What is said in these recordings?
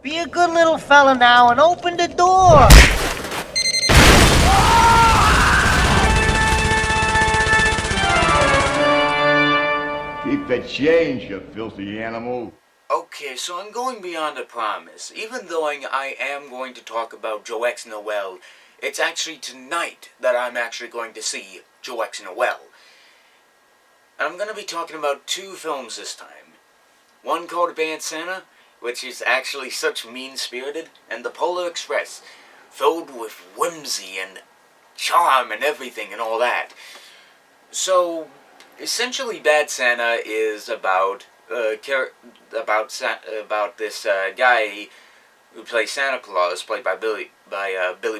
Be a good little fella now and open the door. Keep the change, you filthy animal. Okay, so I'm going beyond the promise. Even though I am going to talk about Joe X Noel, it's actually tonight that I'm actually going to see Joe X Noel. I'm going to be talking about two films this time. One called Bad Santa, which is actually such mean-spirited, and The Polar Express, filled with whimsy and charm and everything and all that. So, essentially, Bad Santa is about this guy who plays Santa Claus, played by Billy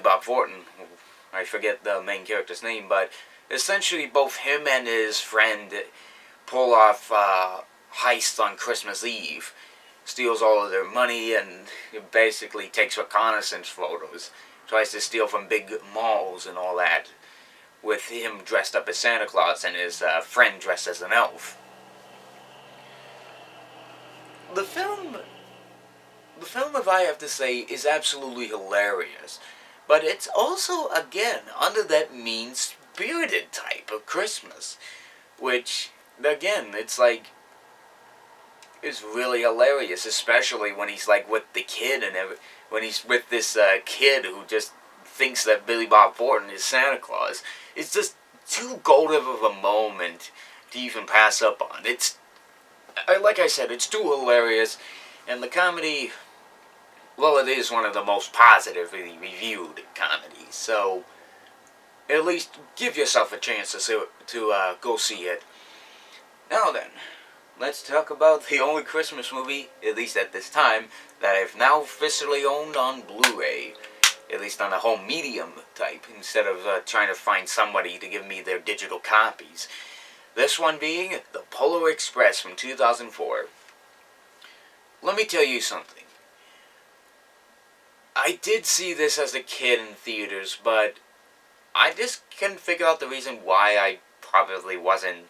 Bob Thornton. I forget the main character's name, but essentially both him and his friend pull off heists on Christmas Eve, steals all of their money, and basically takes reconnaissance photos, tries to steal from big malls and all that, with him dressed up as Santa Claus and his friend dressed as an elf. The film, if I have to say, is absolutely hilarious, but it's also, again, under that mean-spirited type of Christmas, which, again, it's like, is really hilarious, especially when he's like with the kid and when he's with this kid who just thinks that Billy Bob Thornton is Santa Claus. It's just too golden of a moment to even pass up on. Like I said, it's too hilarious, and the comedy, well, it is one of the most positively reviewed comedies, so at least give yourself a chance to go see it. Now then, let's talk about the only Christmas movie, at least at this time, that I've now officially owned on Blu-ray. At least on a home medium type, instead of trying to find somebody to give me their digital copies. This one being The Polar Express from 2004. Let me tell you something. I did see this as a kid in theaters, but I just couldn't figure out the reason why I probably wasn't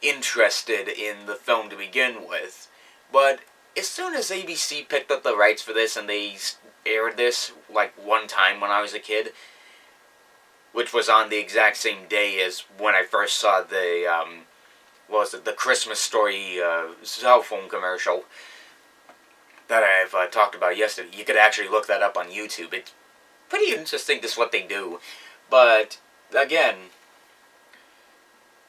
interested in the film to begin with. But as soon as ABC picked up the rights for this and they aired this like one time when I was a kid, which was on the exact same day as when I first saw the Christmas Story cell phone commercial that I've talked about yesterday. You could actually look that up on YouTube. It's pretty interesting just what they do. But again,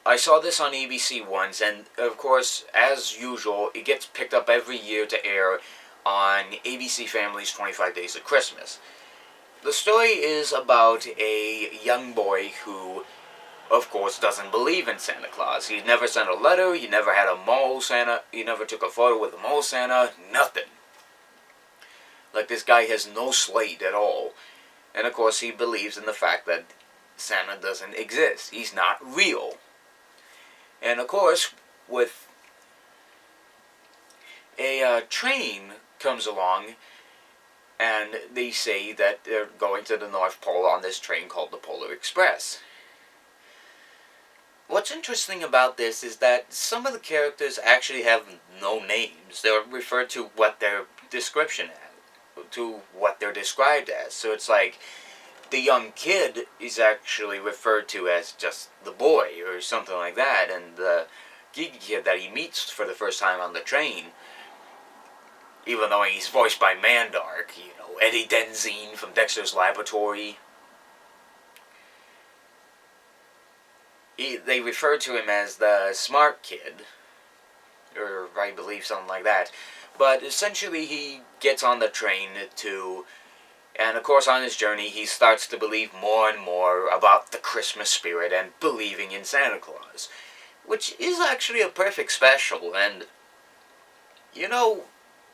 I saw this on ABC once, and of course, as usual, it gets picked up every year to air on ABC Family's 25 Days of Christmas. The story is about a young boy who, of course, doesn't believe in Santa Claus. He never sent a letter, he never had a mole Santa, he never took a photo with a mole Santa, nothing. Like, this guy has no slate at all. And of course, he believes in the fact that Santa doesn't exist. He's not real. And of course, with a train comes along, and they say that they're going to the North Pole on this train called the Polar Express. What's interesting about this is that some of the characters actually have no names. They're referred to what their description as, to what they're described as. So it's like, the young kid is actually referred to as just the boy, or something like that, and the geeky kid that he meets for the first time on the train, even though he's voiced by Mandark, Eddie Denzine from Dexter's Laboratory. They refer to him as the smart kid, or I believe something like that. But essentially he gets on the train and of course on his journey he starts to believe more and more about the Christmas spirit and believing in Santa Claus. Which is actually a perfect special, and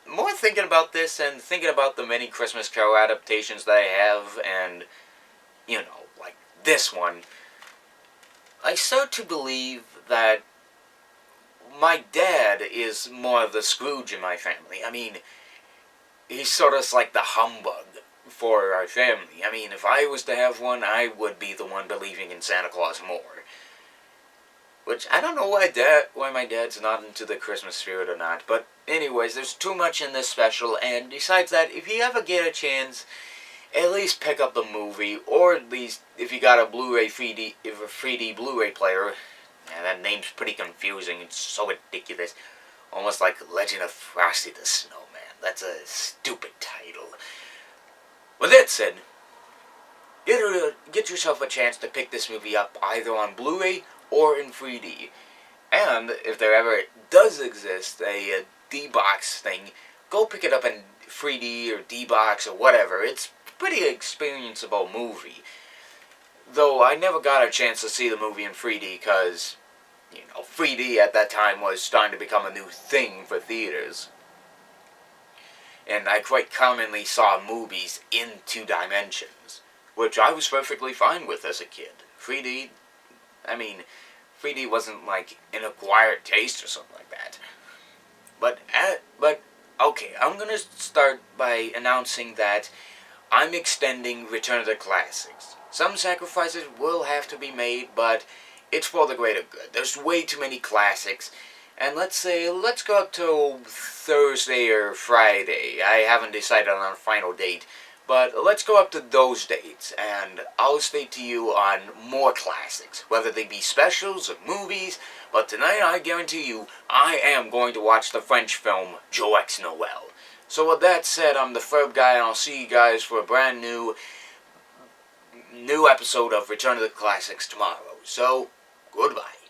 more thinking about this and thinking about the many Christmas Carol adaptations that I have, and, like this one, I start to believe that my dad is more of the Scrooge in my family. I mean, he's sort of like the humbug for our family. If I was to have one, I would be the one believing in Santa Claus more. Which, I don't know why my dad's not into the Christmas spirit or not. But anyways, there's too much in this special. And besides that, if you ever get a chance, at least pick up the movie. Or at least, if you got a Blu-ray 3D, if a 3D Blu-ray player. Yeah, that name's pretty confusing. It's so ridiculous. Almost like Legend of Frosty the Snowman. That's a stupid title. With that said, get yourself a chance to pick this movie up either on Blu-ray or in 3D. And if there ever does exist a D-Box thing, go pick it up in 3D or D-Box or whatever. It's a pretty experienceable movie. Though I never got a chance to see the movie in 3D because, 3D at that time was starting to become a new thing for theaters. And I quite commonly saw movies in 2 dimensions, which I was perfectly fine with as a kid. 3D, 3D wasn't like an acquired taste or something like that. But okay, I'm gonna start by announcing that I'm extending Return of the Classics. Some sacrifices will have to be made, but it's for the greater good. There's way too many classics. And let's go up to Thursday or Friday. I haven't decided on a final date. But let's go up to those dates, and I'll stay to you on more classics, whether they be specials or movies. But tonight, I guarantee you, I am going to watch the French film, Joe X Noel. So with that said, I'm the Ferbguy, and I'll see you guys for a brand new episode of Return of the Classics tomorrow. So, goodbye.